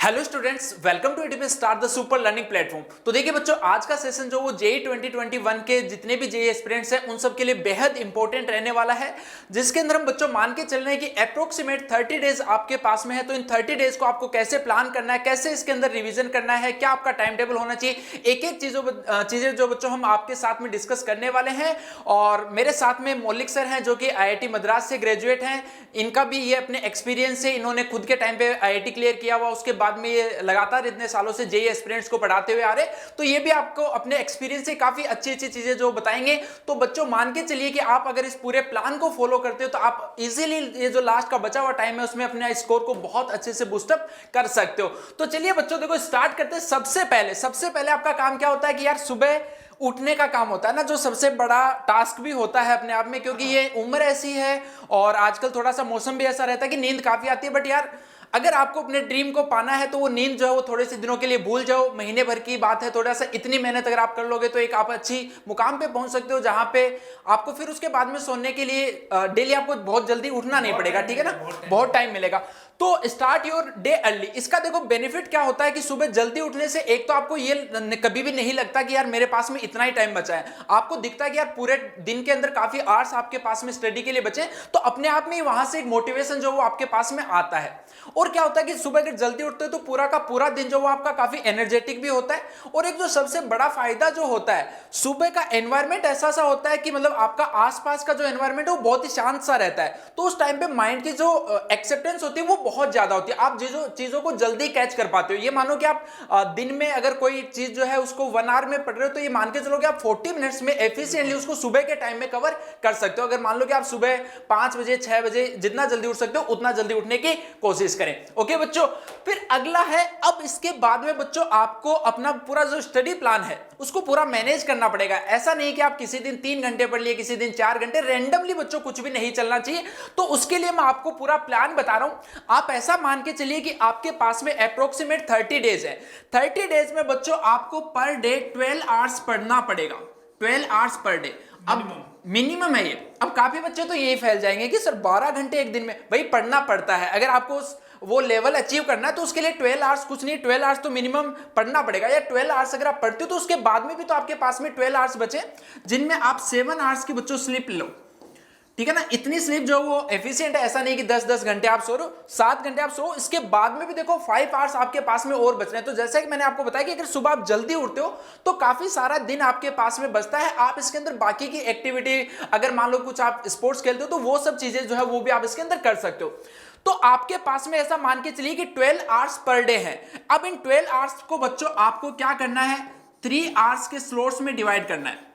Hello students, welcome to ATP star the super learning platform. तो देखिए बच्चों, आज का सेशन जो वो जेई 2021 के जितने भी जेई एस्पिरेंट्स हैं उन सब के लिए बेहद इंपॉर्टेंट रहने वाला है, जिसके अंदर हम बच्चों मान के चल रहे हैं कि अप्रोक्सीमेट 30 डेज आपके पास में है। तो इन 30 डेज को आपको कैसे प्लान करना है, कैसे इसके अंदर रिविजन करना है, क्या आपका टाइम टेबल होना चाहिए, एक एक चीजें जो बच्चों हम आपके साथ में डिस्कस करने वाले हैं। और मेरे साथ में मौलिक सर हैं जो कि आईआईटी मद्रास से ग्रेजुएट हैं। इनका भी ये अपने एक्सपीरियंस से, इन्होंने खुद के टाइम पे आईआईटी क्लियर किया हुआ, उसके बाद में ये लगातार इतने सालों से जेई एस्पिरेंट्स को पढ़ाते हुए आ रहे, तो ये भी आपको अपने एक्सपीरियंस से काफी अच्छी अच्छी चीजें जो बताएंगे। तो बच्चों मान के चलिए कि आप अगर इस पूरे प्लान को फॉलो करते हो तो आप इजीली ये जो लास्ट का बचा हुआ टाइम है उसमें अपने स्कोर को बहुत अच्छे से बूस्टअप कर सकते हो। तो चलिए बच्चों देखो, स्टार्ट करते हैं। सबसे पहले आपका काम क्या होता है कि यार सुबह उठने का काम होता है ना, जो सबसे बड़ा टास्क भी होता है अपने आप में, क्योंकि ये उम्र ऐसी है और आजकल थोड़ा सा मौसम भी ऐसा रहता है कि नींद काफी आती है। बट यार अगर आपको अपने ड्रीम को पाना है तो वो नींद जो है वो थोड़े से दिनों के लिए भूल जाओ, महीने भर की बात है। थोड़ा सा इतनी मेहनत अगर आप कर लोगे तो एक आप अच्छी मुकाम पे पहुंच सकते हो, जहां पे आपको फिर उसके बाद में सोने के लिए डेली आपको बहुत जल्दी उठना नहीं पड़ेगा, ठीक है ना, बहुत टाइम मिलेगा। तो स्टार्ट योर डे अर्ली। इसका देखो बेनिफिट क्या होता है कि सुबह जल्दी उठने से एक तो आपको ये कभी भी नहीं लगता कि यार मेरे पास में इतना ही टाइम बचा है। आपको दिखता है कि यार पूरे दिन के अंदर काफी आवर्स आपके पास में स्टडी के लिए बचे, तो अपने आप में वहां से एक मोटिवेशन जो वो आपके पास में आता है। और क्या होता है कि सुबह अगर जल्दी उठते हो तो पूरा का पूरा दिन जो वो आपका काफी एनर्जेटिक भी होता है। और एक जो सबसे बड़ा फायदा जो होता है, सुबह का एनवायरमेंट ऐसा सा होता है कि मतलब आपका आसपास का जो एनवायरमेंट है वो बहुत ही शांत सा रहता है। तो उस टाइम पे माइंड की जो एक्सेप्टेंस होती है वो बहुत ज्यादा होती है। आप चीजों को जल्दी कैच कर पाते हो। ये मानो कि आप दिन में अगर कोई चीज जो है उसको 1 आवर में पढ़ रहे हो तो ये मान के चलो कि आप 40 मिनट्स में एफिशिएंटली उसको सुबह के टाइम में कवर कर सकते हो। अगर मान लो कि आप सुबह 5 बजे 6 बजे जितना जल्दी उठ सकते हो उतना जल्दी उठने की कोशिश करें। ओके बच्चों, फिर अगला है, अब इसके बाद में बच्चों आपको अपना पूरा जो स्टडी प्लान है उसको पूरा मैनेज करना पड़ेगा। ऐसा नहीं कि आप किसी दिन 3 घंटे पढ़ लिए, किसी दिन 4 घंटे, रेंडमली बच्चों कुछ भी नहीं चलना चाहिए। तो उसके लिए मैं आपको पूरा प्लान बता रहा हूं। आप ऐसा मान के चलिए कि आपके पास में अप्रोक्सीमेट 30 डेज है। 30 डेज में बच्चों आपको पर डे 12 आवर्स पढ़ना पड़ेगा। 12 आवर्स पर डे अब मिनिमम है ये। अब काफी बच्चे तो यही फैल जाएंगे कि सर 12 घंटे एक दिन में, भाई पढ़ना पड़ता है। अगर आपको वो लेवल अचीव करना है तो उसके लिए 12 आवर्स कुछ नहीं, 12 आवर्स तो मिनिमम पढ़ना पड़ेगा। या 12 आवर्स अगर आप पढ़ते हो तो उसके बाद में भी तो आपके पास में 12 आवर्स बचे, जिनमें आप 7 आवर्स की बच्चों स्लीप लो, ठीक है ना। इतनी स्लीप जो वो एफिशिएंट है, ऐसा नहीं कि 10-10 घंटे आप सो रहे हो, 7 घंटे आप सो। इसके बाद में भी देखो 5 आवर्स आपके पास में और बच रहे हैं। तो जैसा कि मैंने आपको बताया कि अगर सुबह आप जल्दी उठते हो तो काफी सारा दिन आपके पास में बचता है। आप इसके अंदर बाकी की एक्टिविटी, अगर मान लो कुछ आप स्पोर्ट्स खेलते हो तो वो सब चीजें जो है वो भी आप इसके अंदर कर सकते हो। तो आपके पास में ऐसा मान के चलिए कि 12 आवर्स पर डे है। अब इन 12 आवर्स को बच्चों आपको क्या करना है, 3 आवर्स के स्लॉट्स में डिवाइड करना है।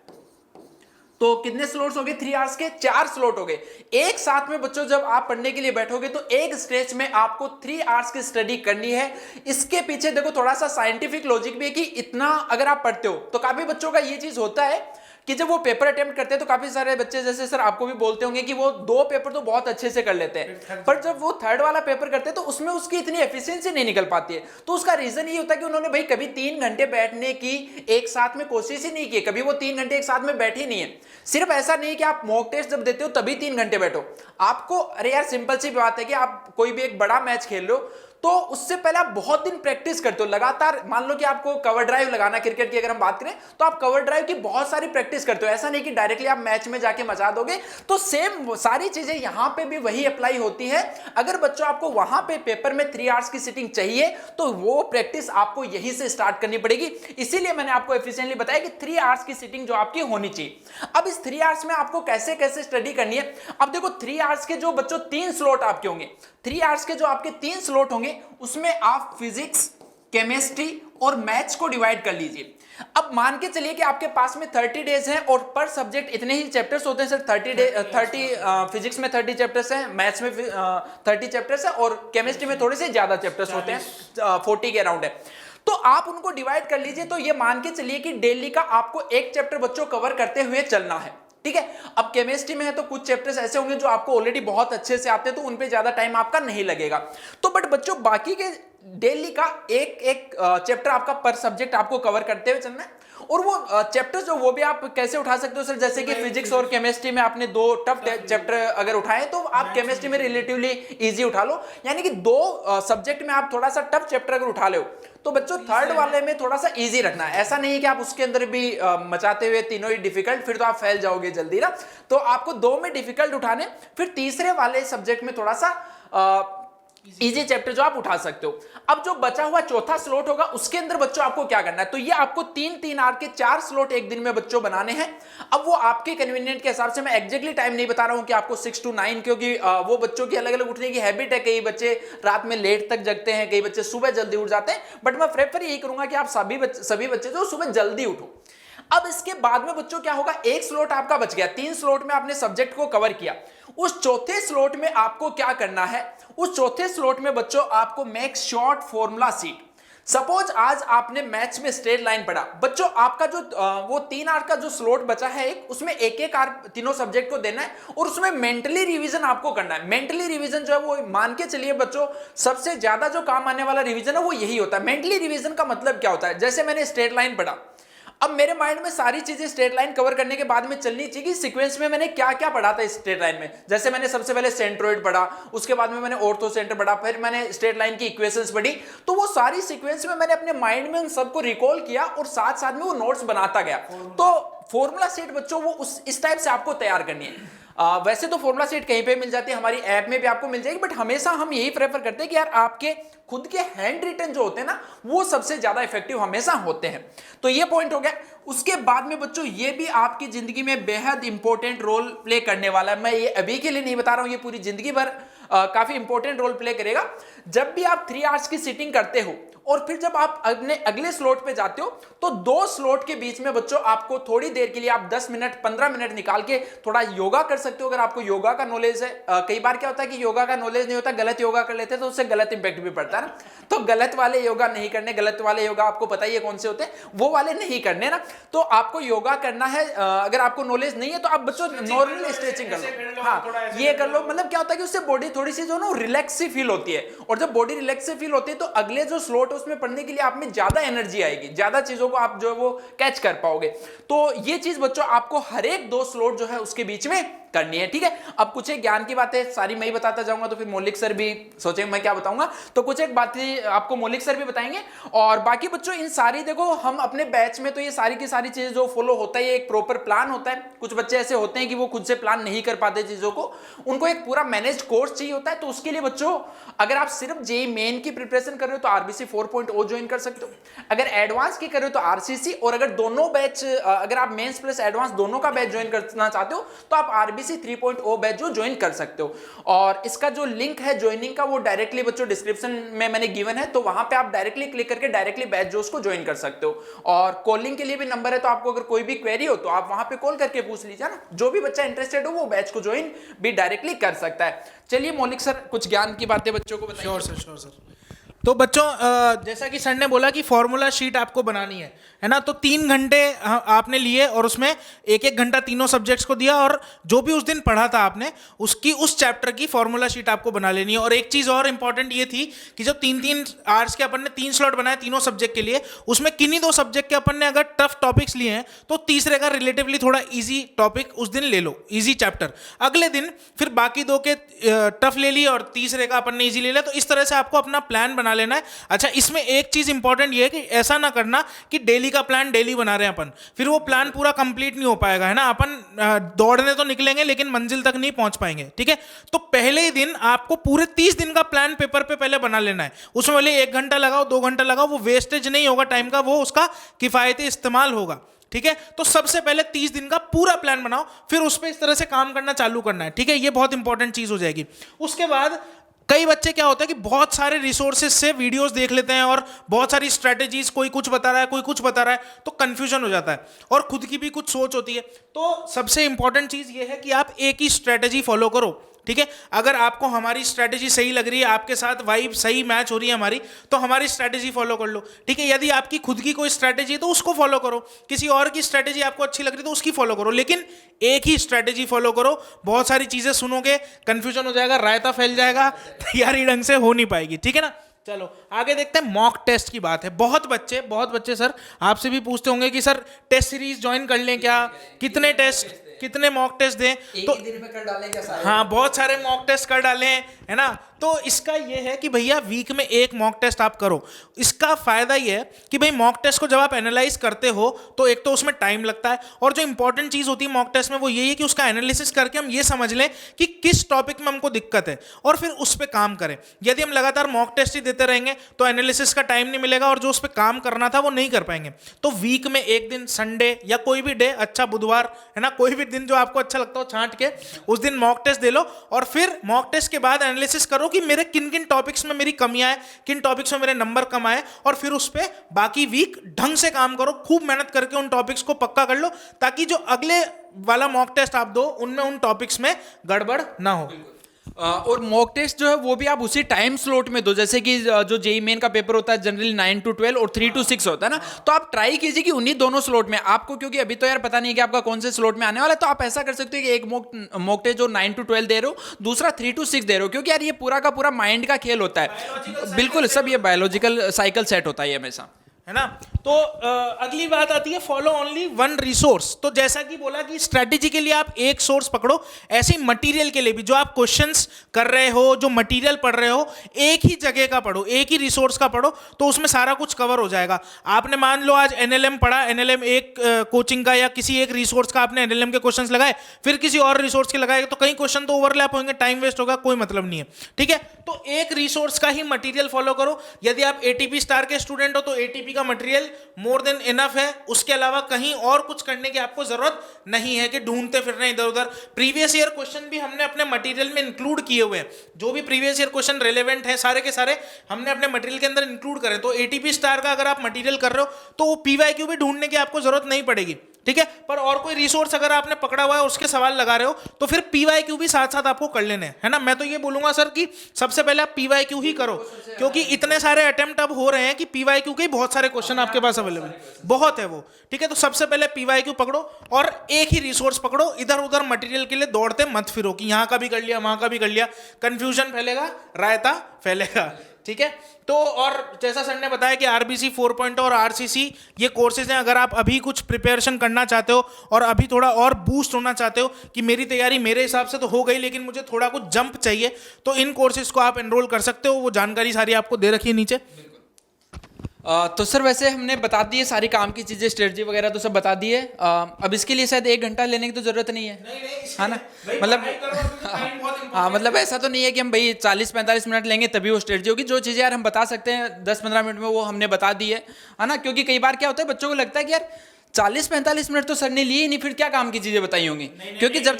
तो कितने स्लॉट्स हो गए, 3 आवर्स के 4 स्लॉट हो गए। एक साथ में बच्चों जब आप पढ़ने के लिए बैठोगे तो एक स्ट्रेच में आपको 3 आवर्स की स्टडी करनी है। इसके पीछे देखो थोड़ा सा साइंटिफिक लॉजिक भी है कि इतना अगर आप पढ़ते हो तो काफी बच्चों का ये चीज होता है कि जब वो पेपर अटेम्प्ट करते हैं तो काफी सारे बच्चे, जैसे सर आपको भी बोलते होंगे कि वो 2 पेपर तो बहुत अच्छे से कर लेते हैं, पर जब वो थर्ड वाला पेपर करते हैं तो उसमें उसकी इतनी एफिशिएंसी नहीं निकल पाती है। तो उसका रीजन ये होता है कि उन्होंने भाई कभी 3 घंटे बैठने की एक साथ में कोशिश ही नहीं की, कभी वो 3 घंटे एक साथ में बैठे ही नहीं है। सिर्फ ऐसा नहीं कि आप मॉक टेस्ट जब देते हो तभी 3 घंटे बैठो। आपको, अरे यार सिंपल सी बात है कि आप कोई भी एक बड़ा मैच खेल लो तो उससे पहले आप बहुत दिन प्रैक्टिस करते हो लगातार। मान लो कि आपको कवर ड्राइव लगाना, क्रिकेट की अगर हम बात करें तो आप कवर ड्राइव की बहुत सारी प्रैक्टिस करते हो। ऐसा नहीं कि डायरेक्टली आप मैच में जाके मचा दोगे। तो सेम सारी चीजें यहां पे भी वही अप्लाई होती है। अगर बच्चों आपको वहां पे पेपर में 3 आवर्स की सिटिंग चाहिए तो वो प्रैक्टिस आपको यहीं से स्टार्ट करनी पड़ेगी। इसीलिए मैंने आपको एफिशिएंटली बताया कि 3 आवर्स की सिटिंग जो आपकी होनी चाहिए। अब इस 3 आवर्स में आपको कैसे कैसे स्टडी करनी है। अब देखो 3 आवर्स के जो बच्चों 3 स्लॉट आपके होंगे, 3 आवर्स के जो आपके 3 स्लॉट होंगे उसमें आप फिजिक्स, केमिस्ट्री और मैथ्स को डिवाइड कर लीजिए। अब मान के चलिए कि आपके पास में 30 डेज हैं और पर सब्जेक्ट इतने ही चैप्टर्स होते हैं सर। 30 फिजिक्स में 30 चैप्टर्स हैं, मैथ्स में 30 चैप्टर्स हैं और केमिस्ट्री में थोड़े से ज्यादा चैप्टर्स होते हैं, 40 के अराउंड है। तो आप उनको डिवाइड कर लीजिए। तो ये मान के चलिए कि डेली का आपको एक चैप्टर बच्चों कवर करते हुए चलना है, ठीक है। अब केमिस्ट्री में है तो कुछ चैप्टर्स ऐसे होंगे जो आपको ऑलरेडी बहुत अच्छे से आते हैं तो उन पे ज्यादा टाइम आपका नहीं लगेगा। तो बट बच्चों बाकी के डेली का एक एक चैप्टर आपका पर सब्जेक्ट आपको कवर करते हुए चलना है। और वो चैप्टर जो वो भी आप कैसे उठा सकते हो सर, जैसे कि फिजिक्स और केमिस्ट्री में आपने 2 टफ चैप्टर अगर उठाए तो आप केमिस्ट्री में रिलेटिवली इजी उठा लो, यानी कि 2 सब्जेक्ट में आप थोड़ा सा टफ चैप्टर अगर उठा लो तो बच्चों थर्ड वाले में थोड़ा सा इजी रखना है। ऐसा नहीं है कि आप उसके अंदर भी मचाते हुए तीनों ही डिफिकल्ट, फिर तो आप फेल जाओगे जल्दी ना। तो आपको 2 में डिफिकल्ट उठाने, फिर तीसरे वाले सब्जेक्ट में थोड़ा सा इजी चैप्टर जो आप उठा सकते हो। अब जो बचा हुआ चौथा स्लॉट होगा उसके अंदर बच्चों आपको क्या करना है, तो ये आपको 3-3 आवर के 4 स्लॉट एक दिन में बच्चों बनाने हैं। अब वो आपके कन्वीनियंट के हिसाब से, मैं एग्जैक्टली टाइम नहीं बता रहा हूं कि आपको 6 to 9, क्योंकि वो बच्चों की अलग अलग उठने की हैबिट है। कई बच्चे रात में लेट तक जगते हैं, कई बच्चे सुबह जल्दी उठ जाते हैं, बट मैं प्रेफर यही करूंगा कि आप सभी बच्चे जो सुबह जल्दी उठो। अब इसके बाद में बच्चों क्या होगा, एक स्लॉट आपका बच गया, 3 स्लॉट में आपने सब्जेक्ट को कवर किया। उस चौथे स्लॉट में आपको क्या करना है, उस चौथे स्लॉट में बच्चों आपको make short formula sheet. Suppose आज आपने मैथ्स में स्ट्रेट लाइन पढ़ा, बच्चों आपका जो वो 3 आवर का जो स्लॉट बचा है एक, उसमें एक आवर तीनों सब्जेक्ट को देना है और उसमें मेंटली रिवीजन आपको करना है। मेंटली रिवीजन जो है वो मान के चलिए बच्चों सबसे ज्यादा जो काम आने वाला रिवीजन है वो यही होता है। मेंटली रिवीजन का मतलब क्या होता है, जैसे मैंने स्ट्रेट लाइन पढ़ा, अब मेरे माइंड में सारी चीजें स्ट्रेट लाइन कवर करने के बाद में चलनी चाहिए कि सीक्वेंस में मैंने क्या क्या पढ़ा था इस स्ट्रेट लाइन में। जैसे मैंने सबसे पहले सेंट्रोइड पढ़ा, उसके बाद में मैंने ऑर्थो सेंटर पढ़ा, फिर मैंने स्ट्रेट लाइन की इक्वेशंस पढ़ी, तो वो सारी सीक्वेंस में मैंने अपने माइंड में उन सबको रिकॉल किया और साथ साथ में वो नोट्स बनाता गया। तो फॉर्मूला शीट बच्चों वो इस टाइप से आपको तैयार करनी है। वैसे तो फॉर्मूला शीट कहीं पे मिल जाती है, हमारी ऐप में भी आपको मिल जाएगी, बट हमेशा हम यही प्रेफर करते हैं कि यार आपके खुद के हैंड रिटन जो होते हैं ना वो सबसे ज्यादा इफेक्टिव हमेशा होते हैं। तो ये पॉइंट हो गया। उसके बाद में बच्चों ये भी आपकी जिंदगी में बेहद इंपॉर्टेंट रोल प्ले करने वाला है। मैं ये अभी के लिए नहीं बता रहा हूं, ये पूरी जिंदगी भर काफी इंपॉर्टेंट रोल प्ले करेगा। जब भी आप 3 आवर्स की सिटिंग करते हो और फिर जब आप अपने अगले स्लॉट पे जाते हो तो 2 स्लॉट के बीच में बच्चों आपको थोड़ी देर के लिए आप 10 मिनट 15 मिनट निकाल के थोड़ा योगा कर सकते हो। अगर आपको योगा का नॉलेज है, कई बार क्या होता है कि योगा का नॉलेज नहीं होता, गलत योगा कर लेते हैं तो उससे गलत इंपैक्ट भी पड़ता है ना। तो गलत वाले योगा नहीं करने, गलत वाले योगा आपको पता ही है कौन से होते हैं, वो वाले नहीं करने ना। तो आपको योगा करना है, अगर आपको नॉलेज नहीं है तो आप बच्चों नॉर्मल स्ट्रेचिंग कर लो, हाँ ये कर लो। मतलब क्या होता है कि उससे बॉडी थोड़ी सी जो ना रिलैक्स सी फील होती है, और जब बॉडी रिलैक्स सी फील होती है तो अगले जो स्लॉट है उसमें पढ़ने के लिए आप में ज्यादा एनर्जी आएगी, ज्यादा चीजों को आप जो है वो कैच कर पाओगे। तो ये चीज बच्चों आपको हर एक 2 स्लॉट जो है उसके बीच में करनी है, ठीक है। अब कुछ एक ज्ञान की बातें सारी मैं ही बताता जाऊंगा तो फिर मौलिक सर भी सोचेंगे मैं क्या बताऊंगा, तो कुछ एक बातें आपको मौलिक सर भी बताएंगे। और बाकी बच्चों इन सारी, देखो हम अपने बैच में तो ये सारी की सारी चीजें जो फॉलो होता है, एक प्रॉपर प्लान होता है। कुछ बच्चे ऐसे होते हैं कि वो खुद से प्लान नहीं कर पाते चीजों को, उनको एक पूरा मैनेज कोर्स चाहिए होता है। तो उसके लिए बच्चों अगर आप सिर्फ जेईई मेन की प्रिपरेशन कर रहे हो तो आरबीसी 4.0 ज्वाइन कर सकते हो, अगर एडवांस की कर रहे हो तो आरसीसी, और अगर दोनों बैच, अगर आप मेंस प्लस एडवांस दोनों का बैच ज्वाइन करना चाहते हो तो आप आरबीसी 3.0 बैच जो ज्वाइन कर सकते हो। और इसका जो लिंक है ज्वाइनिंग का वो डायरेक्टली बच्चों डिस्क्रिप्शन में मैंने गिवन है, तो वहां पे आप डायरेक्टली क्लिक करके डायरेक्टली बैच जो उसको ज्वाइन कर सकते हो। और कॉलिंग के लिए भी नंबर है, तो आपको अगर कोई भी क्वेरी हो तो आप वहां पे कॉल करके पूछ लीजिए ना। जो भी बच्चा इंटरेस्टेड हो वो बैच को ज्वाइन भी डायरेक्टली कर सकता है। चलिए मौलिक सर कुछ ज्ञान की बातें बच्चों को बताइए। Sure sir. तो बच्चों जैसा कि सर ने बोला कि फॉर्मूला शीट आपको बनानी है ना, तो 3 घंटे आपने लिए और उसमें 1-1 घंटा तीनों सब्जेक्ट्स को दिया, और जो भी उस दिन पढ़ा था आपने उसकी उस चैप्टर की फॉर्मूला शीट आपको बना लेनी है। और एक चीज़ और इंपॉर्टेंट ये थी कि जब 3-3 आवर्स के अपन ने 3 स्लॉट बनाए तीनों सब्जेक्ट के लिए, उसमें किन्हीं 2 सब्जेक्ट के अपन ने अगर टफ टॉपिक्स लिए हैं तो तीसरे का रिलेटिवली थोड़ा ईजी टॉपिक उस दिन ले लो, ईजी चैप्टर। अगले दिन फिर बाकी 2 के टफ ले लिए और तीसरे का अपन ने ईजी ले लिया। तो इस तरह से आपको अपना प्लान बना लेना है। अच्छा, इसमें एक चीज इंपॉर्टेंट ये है कि ऐसा ना करना कि डेली का प्लान डेली बना रहे हैं अपन, फिर वो प्लान पूरा कंप्लीट नहीं हो पाएगा, है ना। अपन दौड़ने तो निकलेंगे लेकिन मंजिल तक नहीं पहुंच पाएंगे, ठीक है। तो पहले ही दिन आपको पूरे 30 दिन का प्लान पेपर पे पहले बना लेना है। उसमें भले 1 घंटा लगाओ 2 घंटा लगाओ, वो वेस्टेज नहीं होगा टाइम का, वो उसका किफायती इस्तेमाल होगा, ठीक है। तो सबसे पहले 30 दिन का पूरा प्लान बनाओ, फिर उस पर इस तरह से काम करना चालू करना है, ठीक है। ये बहुत इंपॉर्टेंट चीज हो जाएगी। उसके बाद कई बच्चे क्या होता है कि बहुत सारे रिसोर्सेज से वीडियोस देख लेते हैं और बहुत सारी स्ट्रेटेजीज, कोई कुछ बता रहा है कोई कुछ बता रहा है, तो कंफ्यूजन हो जाता है और खुद की भी कुछ सोच होती है। तो सबसे इंपॉर्टेंट चीज ये है कि आप एक ही स्ट्रेटेजी फॉलो करो, ठीक है। अगर आपको हमारी स्ट्रेटेजी सही लग रही है, आपके साथ वाइब सही मैच हो रही है हमारी, तो हमारी स्ट्रेटेजी फॉलो कर लो, ठीक है। यदि आपकी खुद की कोई स्ट्रेटेजी है तो उसको फॉलो करो, किसी और की स्ट्रेटेजी आपको अच्छी लग रही है तो उसकी फॉलो करो, लेकिन एक ही स्ट्रेटेजी फॉलो करो। बहुत सारी चीजें सुनोगे, कंफ्यूजन हो जाएगा, रायता फैल जाएगा, तैयारी ढंग से हो नहीं पाएगी, ठीक है ना। चलो आगे देखते हैं। मॉक टेस्ट की बात है। बहुत बच्चे सर आपसे भी पूछते होंगे कि सर टेस्ट सीरीज ज्वाइन कर लें क्या, कितने टेस्ट, कितने मॉक टेस्ट दें। तो दिन में कर डालें क्या सारे? हाँ, बहुत सारे मॉक टेस्ट कर डाले हैं, है ना। तो इसका ये है कि भैया वीक में एक मॉक टेस्ट आप करो। इसका फायदा ये है कि भाई मॉक टेस्ट को जब आप एनालाइज करते हो तो एक तो उसमें टाइम लगता है, और जो इंपॉर्टेंट चीज होती है मॉक टेस्ट में वो यही है कि उसका एनालिसिस करके हम ये समझ लें कि किस टॉपिक में हमको दिक्कत है और फिर उस पर काम करें। यदि हम लगातार मॉक टेस्ट ही देते रहेंगे तो एनालिसिस का टाइम नहीं मिलेगा और जो उस पर काम करना था वो नहीं कर पाएंगे। तो वीक में एक दिन, संडे या कोई भी डे, अच्छा बुधवार, है ना, कोई भी दिन जो आपको अच्छा लगता हो छांट के उस दिन मॉक टेस्ट दे लो, और फिर मॉक टेस्ट के बाद एनालिसिस करो कि मेरे किन किन टॉपिक्स में मेरी कमियां है, किन टॉपिक्स में मेरे नंबर कम आए, और फिर उस पे बाकी वीक ढंग से काम करो, खूब मेहनत करके उन टॉपिक्स को पक्का कर लो, ताकि जो अगले वाला मॉक टेस्ट आप दो उनमें उन टॉपिक्स में गड़बड़ ना हो। और मॉक टेस्ट जो है वो भी आप उसी टाइम स्लॉट में दो, जैसे कि जो जेई मेन का पेपर होता है जनरली 9 to 12 और 3 to 6 होता है ना, तो आप ट्राई कीजिए कि उन्हीं दोनों स्लॉट में आपको, क्योंकि अभी तो यार पता नहीं है कि आपका कौन से स्लॉट में आने वाला है, तो आप ऐसा कर सकते हो कि एक मॉक टेस्ट जो 9 to 12 दे रहे हो, दूसरा 3 to 6 दे रहे हो, क्योंकि यार ये पूरा का पूरा माइंड का खेल होता है। बिल्कुल सब ये बायोलॉजिकल साइकिल सेट होता है ये हमेशा, है ना। तो अगली बात आती है फॉलो ओनली वन रिसोर्स। तो जैसा कि बोला कि स्ट्रैटेजी के लिए आप एक सोर्स पकड़ो, ऐसे ही मटेरियल के लिए भी जो आप क्वेश्चंस कर रहे हो, जो मटेरियल पढ़ रहे हो, एक ही जगह का पढ़ो, एक ही रिसोर्स का पढ़ो, तो उसमें सारा कुछ कवर हो जाएगा। आपने मान लो आज एनएलएम पढ़ा, एनएलएम एक कोचिंग का या किसी एक रिसोर्स का आपने एनएलएम के क्वेश्चंस लगाए, फिर किसी और रिसोर्स के लगाए, तो कई क्वेश्चन तो ओवरलैप होंगे, टाइम वेस्ट होगा, कोई मतलब नहीं है, ठीक है। तो एक रिसोर्स का ही मटेरियल फॉलो करो। यदि आप एटीपी स्टार के स्टूडेंट हो तो एटीपी का मटेरियल मोर देन इनफ है, उसके अलावा कहीं और कुछ करने की आपको जरूरत नहीं है कि ढूंढते फिर रहे इधर उधर। प्रीवियस ईयर क्वेश्चन भी हमने अपने मटेरियल में इंक्लूड किए हुए हैं, जो भी प्रीवियस ईयर क्वेश्चन रेलेवेंट है सारे के सारे हमने अपने मटेरियल के अंदर इंक्लूड करे। तो एटीपी स्टार का अगर आप मटेरियल कर रहे हो तो वो पीवाईक्यू भी ढूंढने की आपको जरूरत नहीं पड़ेगी, ठीक है। पर और कोई रिसोर्स अगर आपने पकड़ा हुआ है उसके सवाल लगा रहे हो तो फिर पीवाईक्यू भी साथ साथ आपको कर लेने हैं, है ना। मैं तो ये बोलूंगा सर कि सबसे पहले आप पीवाईक्यू ही करो, क्योंकि इतने सारे अटेम्प्ट अब हो रहे हैं कि पीवाईक्यू के बहुत सारे क्वेश्चन आपके पास अवेलेबल बहुत है वो, ठीक है। तो सबसे पहले पीवाईक्यू पकड़ो और एक ही रिसोर्स पकड़ो, इधर उधर मटेरियल के लिए दौड़ते मत फिरो कि यहाँ का भी कर लिया वहां का भी कर लिया, कंफ्यूजन फैलेगा, रायता फैलेगा, ठीक है। तो और जैसा सर ने बताया कि आरबीसी 4.0 और आरसीसी ये कोर्सेज हैं। अगर आप अभी कुछ प्रिपरेशन करना चाहते हो और अभी थोड़ा और बूस्ट होना चाहते हो कि मेरी तैयारी मेरे हिसाब से तो हो गई लेकिन मुझे थोड़ा कुछ जंप चाहिए, तो इन कोर्सेज को आप एनरोल कर सकते हो। वो जानकारी सारी आपको दे रखी है नीचे। तो सर वैसे हमने बता दी है सारी काम की चीज़ें, स्ट्रेटजी वगैरह तो सब बता दी है। अब इसके लिए शायद 1 घंटा लेने की तो ज़रूरत नहीं है, है ना। मतलब हाँ, मतलब ऐसा तो नहीं है कि हम भाई 40-45 मिनट लेंगे तभी वो स्ट्रेटजी होगी। जो चीज़ें यार हम बता सकते हैं 10-15 मिनट में वो हमने बता दी है ना। क्योंकि कई बार क्या होता है बच्चों को लगता है कि यार 40-45 मिनट तो सर ने लिए ही नहीं, फिर क्या काम की चीज़ें बताई होंगी। क्योंकि जब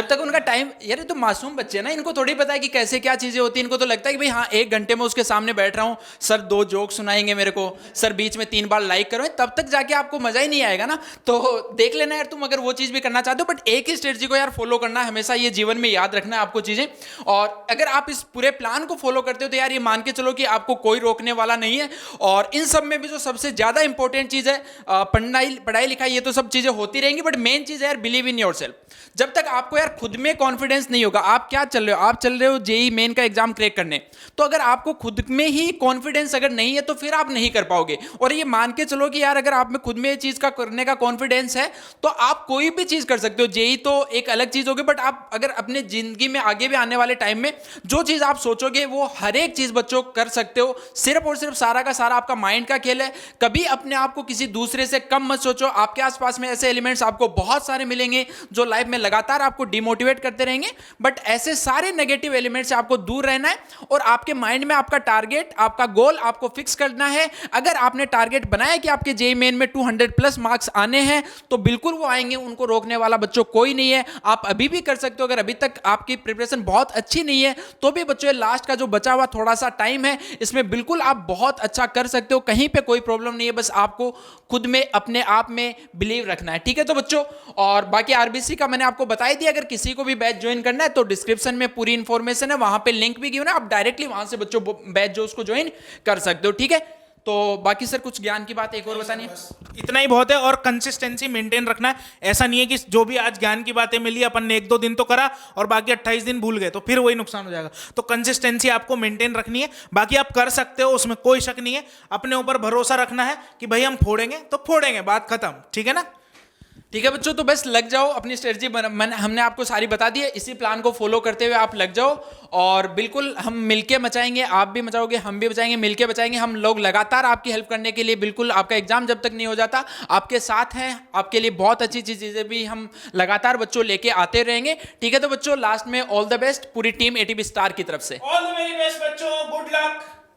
तक उनका टाइम, यार ये तो मासूम बच्चे हैं ना, इनको थोड़ी पता है कि कैसे क्या चीज़ें होती हैं। इनको तो लगता है कि भाई हाँ 1 घंटे में उसके सामने बैठ रहा हूँ, सर 2 जोक सुनाएंगे मेरे को, सर बीच में 3 बार लाइक करो, तब तक जाके आपको मजा ही नहीं आएगा ना। तो देख लेना यार तुम अगर वो चीज़ भी करना चाहते हो, बट एक ही स्ट्रेटजी को यार फॉलो करना है हमेशा, ये जीवन में याद रखना है आपको चीज़ें। और अगर आप इस पूरे प्लान को फॉलो करते हो तो यार ये मान के चलो कि आपको कोई रोकने वाला नहीं है। और इन सब में भी जो सबसे ज़्यादा इंपॉर्टेंट चीज़ है पढ़ाई लिखाई, ये तो सब चीज़ें होती रहेंगी, बट मेन चीज़ है यार बिलीव इन योरसेल्फ। जब तक आपको यार खुद में कॉन्फिडेंस नहीं होगा, आप क्या चल रहे हो, आप चल रहे हो जेई मेन का एग्जाम क्रैक करने, तो अगर आपको खुद में ही कॉन्फिडेंस अगर नहीं है तो फिर आप नहीं कर पाओगे। और ये मान के चलो कि यार अगर आप में खुद में ये चीज़ का करने का कॉन्फिडेंस है तो आप कोई भी चीज़ कर सकते हो। जेई तो एक अलग चीज़ होगी, बट आप अगर अपने जिंदगी में आगे भी आने वाले टाइम में जो चीज़ आप सोचोगे वो हर एक चीज़ बच्चों कर सकते हो। सिर्फ और सिर्फ सारा का सारा आपका माइंड का खेल है। कभी अपने आप को किसी दूसरे से कम मत सोचो। आपके आसपास में ऐसे एलिमेंट्स आपको बहुत सारे मिलेंगे जो लाइफ में लगातार आपको डिमोटिवेट करते रहेंगे, बट ऐसे सारे नेगेटिव एलिमेंट से आपको दूर रहना है और आपके माइंड में आपका टारगेट, आपका गोल आपको फिक्स करना है। अगर आपने टारगेट बनाया कि आपके जेईई मेन में 200+ मार्क्स आने हैं तो बिल्कुल वो आएंगे, उनको रोकने वाला बच्चों कोई नहीं है। आप अभी भी कर सकते हो। अगर अभी तक आपकी प्रिपरेशन बहुत अच्छी नहीं है तो भी बच्चों लास्ट का जो बचा हुआ थोड़ा सा टाइम है इसमें बिल्कुल आप बहुत अच्छा कर सकते हो। कहीं पे कोई प्रॉब्लम नहीं है, बस आपको खुद में अपने आप में बिलीव रखना है, ठीक है। तो बच्चों और बाकी आरबीसी का मैंने आपको बता ही दिया। अगर किसी को भी बैच ज्वाइन करना है तो डिस्क्रिप्शन में पूरी इंफॉर्मेशन है, वहां पे लिंक भी गिवन है, आप डायरेक्टली वहां से बच्चों बैच जो उसको ज्वाइन कर सकते हो, ठीक है। तो बाकी सर कुछ ज्ञान की बात एक और बतानी है? इतना ही बहुत है, और कंसिस्टेंसी मेंटेन रखना है। ऐसा नहीं है कि जो भी आज ज्ञान की बातें मिली अपन ने 1-2 दिन तो करा और बाकी 28 दिन भूल गए, तो फिर वही नुकसान हो जाएगा। तो कंसिस्टेंसी आपको मेंटेन रखनी है। बाकी आप कर सकते हो, उसमें कोई शक नहीं है। अपने ऊपर भरोसा रखना है कि भाई हम फोड़ेंगे तो फोड़ेंगे, बात खत्म। ठीक है ना? ठीक है बच्चों, तो बस लग जाओ, अपनी स्ट्रेटजी हमने आपको सारी बता दी है, इसी प्लान को फॉलो करते हुए आप लग जाओ और बिल्कुल हम मिलके मचाएंगे, आप भी मचाओगे, हम भी बचाएंगे, मिलके बचाएंगे। हम लोग लगातार आपकी हेल्प करने के लिए, बिल्कुल आपका एग्जाम जब तक नहीं हो जाता आपके साथ हैं, आपके लिए बहुत अच्छी अच्छी चीजें भी हम लगातार बच्चों लेके आते रहेंगे। ठीक है, तो बच्चों लास्ट में ऑल द बेस्ट पूरी टीम एटीबी स्टार की तरफ से। ऑल द वेरी बेस्ट बच्चों, गुड लक।